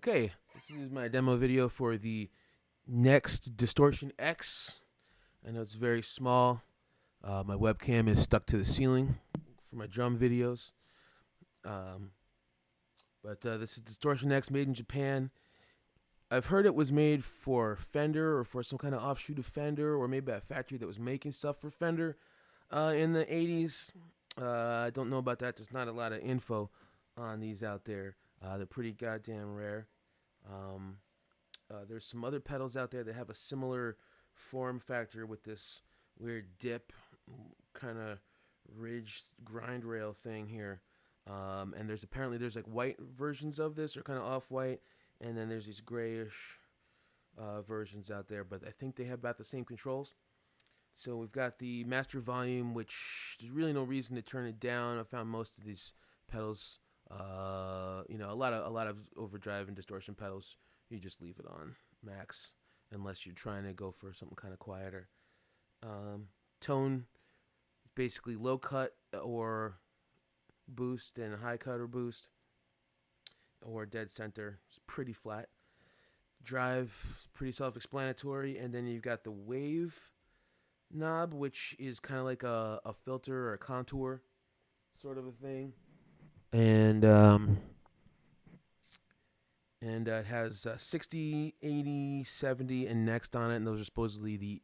Okay, this is my demo video for the NeXT Distortion X. I know it's very small. My webcam is stuck to the ceiling for my drum videos. But this is Distortion X, made in Japan. I've heard it was made for Fender or for some kind of offshoot of Fender, or maybe a factory that was making stuff for Fender in the 80s. I don't know about that. There's not a lot of info on these out there. They're pretty goddamn rare. There's some other pedals out there that have a similar form factor with this weird dip kind of ridge grind rail thing here. And there's like white versions of this, or kind of off-white, and then there's these grayish versions out there, but I think they have about the same controls. So we've got the master volume, which there's really no reason to turn it down. I found most of these pedals, a lot of overdrive and distortion pedals, you just leave it on max unless you're trying to go for something kind of quieter. Tone, basically low cut or boost, and high cut or boost, or dead center. It's pretty flat. Drive, pretty self-explanatory, and then you've got the wave knob, which is kind of like a filter or a contour sort of a thing, and it has 60, 80, 70, and NeXT on it, and those are supposedly the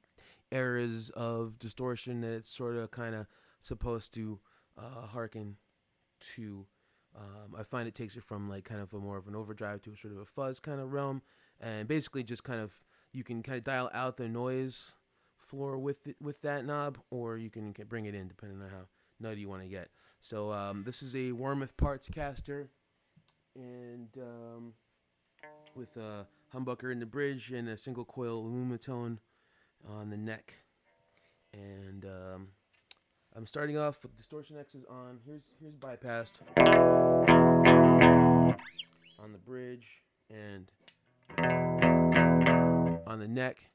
eras of distortion that it's sort of kind of supposed to harken to. I find it takes it from like kind of a more of an overdrive to a sort of a fuzz kind of realm, and basically just kind of, you can kind of dial out the noise floor with that knob, or you can bring it in depending on how nutty you want to get. So this is a Wormouth parts caster, and with a humbucker in the bridge and a single coil lumitone on the neck. And I'm starting off with Distortion X's on. Here's bypassed on the bridge and on the neck.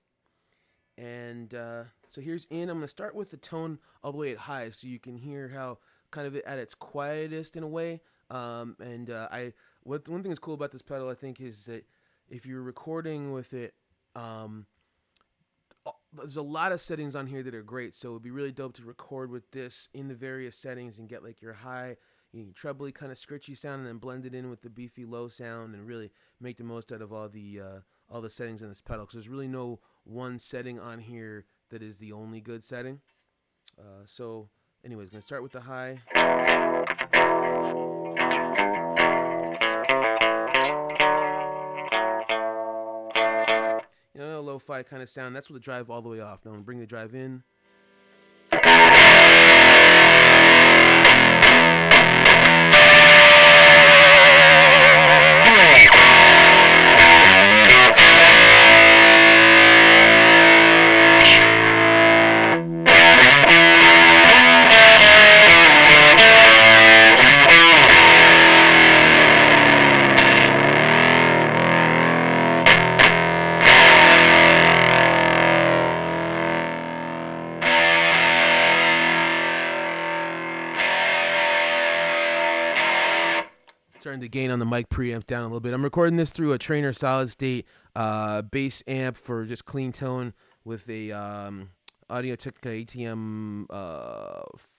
And so here's in. I'm going to start with the tone all the way at high, so you can hear how kind of at its quietest in a way. One thing that's cool about this pedal, I think, is that if you're recording with it, there's a lot of settings on here that are great. So it'd be really dope to record with this in the various settings and get like your high, your trebly kind of scritchy sound, and then blend it in with the beefy low sound, and really make the most out of all the settings in this pedal. Because there's really no one setting on here that is the only good setting. So anyways, gonna start with the high. A lo-fi kind of sound. That's with the drive all the way off. Now I'm gonna bring the drive in. Turn the gain on the mic preamp down a little bit. I'm recording this through a Trainer solid state bass amp for just clean tone with a Audio-Technica ATM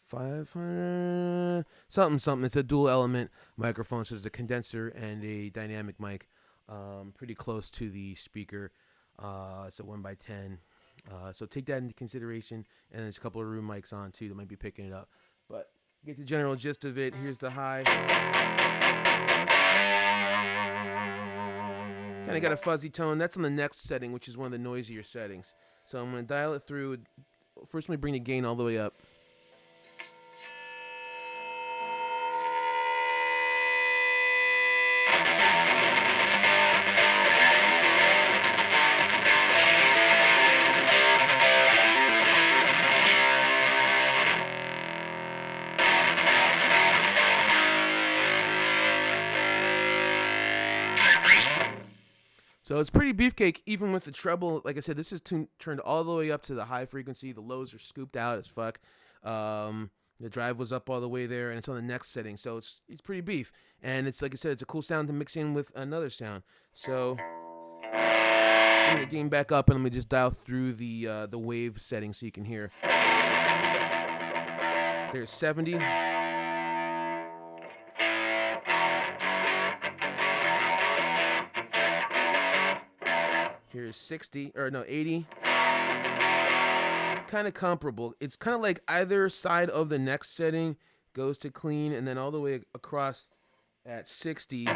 500 something. It's a dual element microphone, so there's a condenser and a dynamic mic, pretty close to the speaker. It's a 1x10. So take that into consideration, and there's a couple of room mics on too that might be picking it up. But get the general gist of it. Here's the high. Kind of got a fuzzy tone. That's on the NeXT setting, which is one of the noisier settings. So I'm going to dial it through. First, let me bring the gain all the way up. So it's pretty beefcake, even with the treble. Like I said, this is turned all the way up to the high frequency. The lows are scooped out as fuck. The drive was up all the way there, and it's on the next setting, so it's pretty beef. And it's like I said, it's a cool sound to mix in with another sound. So I'm gonna gain back up, and let me just dial through the wave setting so you can hear. There's 70. Here's 60, or no, 80. Kind of comparable. It's kind of like either side of the next setting goes to clean, and then all the way across at 60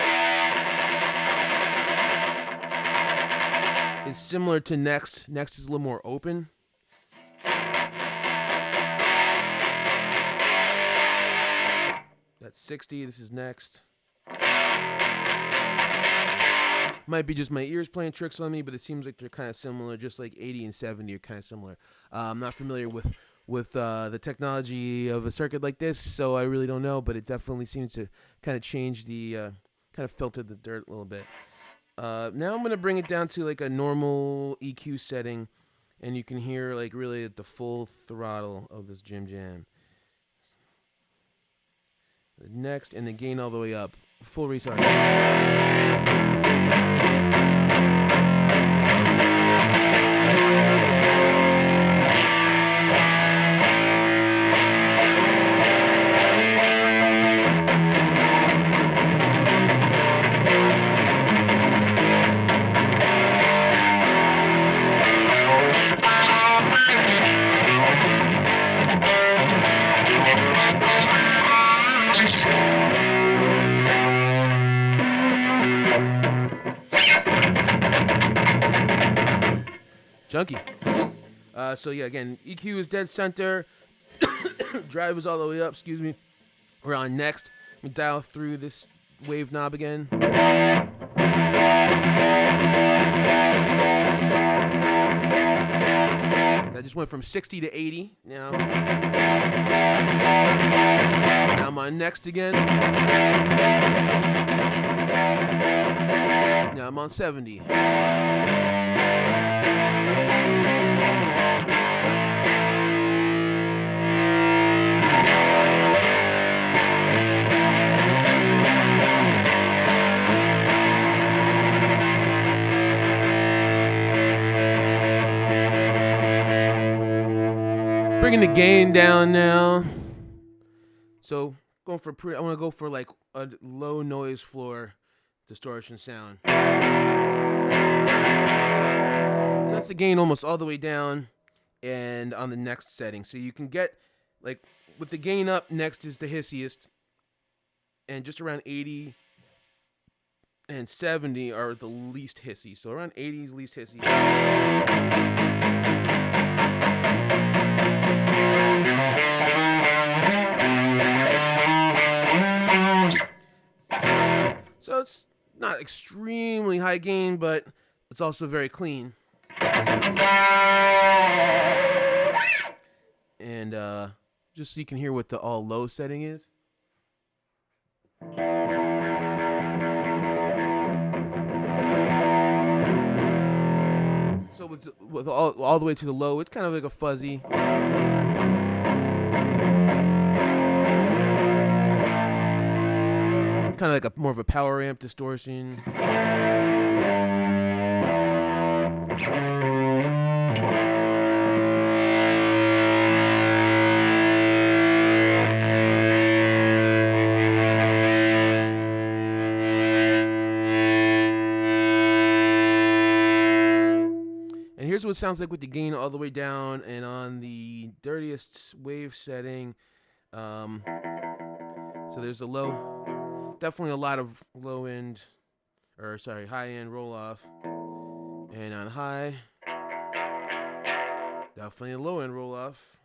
is similar to NeXT. NeXT is a little more open. That's 60. This is NeXT. Might be just my ears playing tricks on me, but it seems like they're kind of similar, just like 80 and 70 are kind of similar. I'm not familiar with the technology of a circuit like this, so I really don't know, but it definitely seems to kind of change the, kind of filter the dirt a little bit. Now I'm going to bring it down to like a normal EQ setting, and you can hear like really at the full throttle of this Jim Jam. Next, and the gain all the way up. Full retard. Junkie. So yeah, again, EQ is dead center. Drive is all the way up. Excuse me. We're on NeXT. Let me dial through this wave knob again. That just went from 60 to 80. Now I'm on NeXT again. Now I'm on 70. Bringing the gain down now. So going for I want to go for like a low noise floor distortion sound. So that's the gain almost all the way down and on the NeXT setting. So you can get like with the gain up, NeXT is the hissiest, and just around 80 and 70 are the least hissy. So around 80 is least hissy. So it's not extremely high gain, but it's also very clean. And just so you can hear what the all low setting is. So with all the way to the low, it's kind of like a fuzzy. Kind of like a more of a power amp distortion. And here's what it sounds like with the gain all the way down and on the dirtiest wave setting. So there's a low. Definitely a lot of high end roll off. And on high, definitely a low end roll off.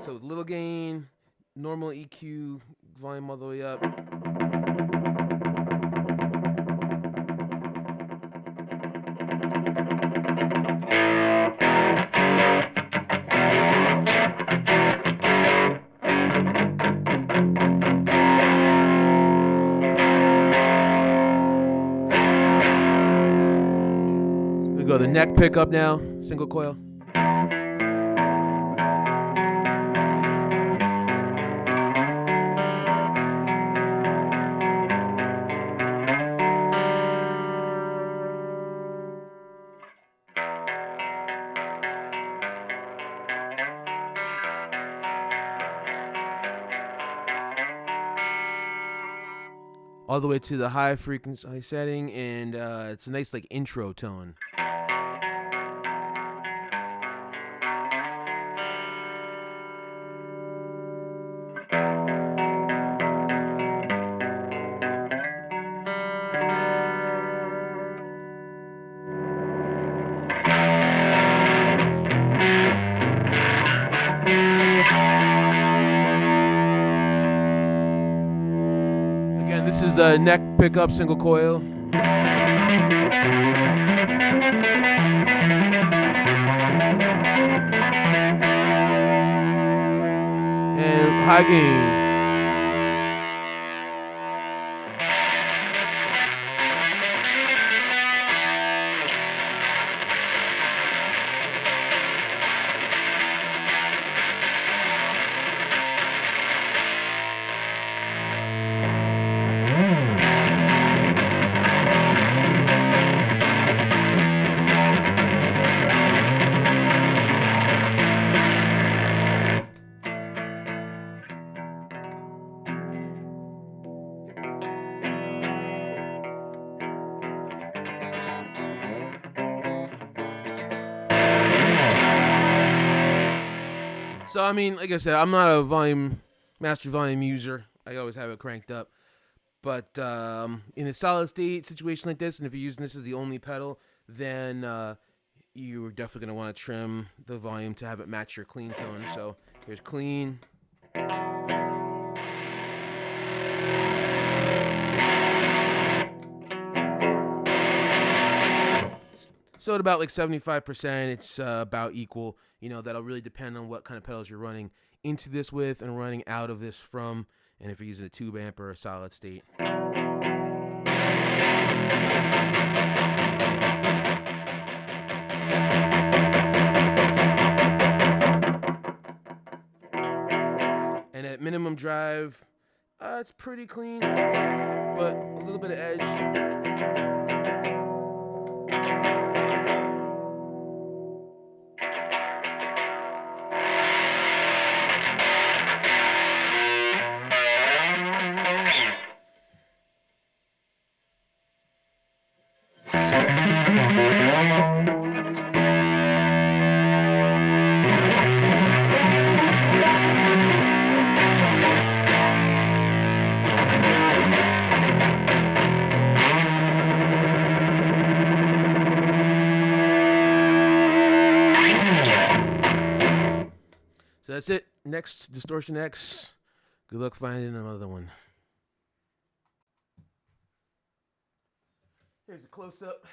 So with little gain, normal EQ, volume all the way up. NeXT pickup now, single coil. All the way to the high frequency setting, and it's a nice like intro tone. Again, this is the neck pickup single coil. And high gain. So I mean, like I said, I'm not a master volume user. I always have it cranked up. But in a solid state situation like this, and if you're using this as the only pedal, then you're definitely going to want to trim the volume to have it match your clean tone. So here's clean. So at about like 75%, it's about equal. You know, that'll really depend on what kind of pedals you're running into this with and running out of this from, and if you're using a tube amp or a solid state. And at minimum drive, it's pretty clean, but a little bit of edge. So that's it. NeXT Distortion X. Good luck finding another one. Here's a close-up.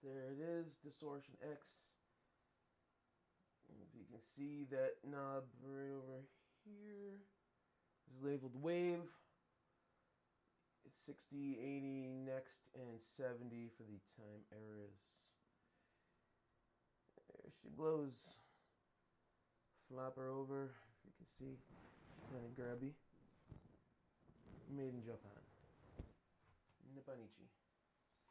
There it is, Distortion X. If you can see that knob right over here is labeled wave. It's 60, 80, NeXT, and 70 for the time errors. There she blows. Flop her over, if you can see. Kind of grabby. Made in Japan. Nipponichi.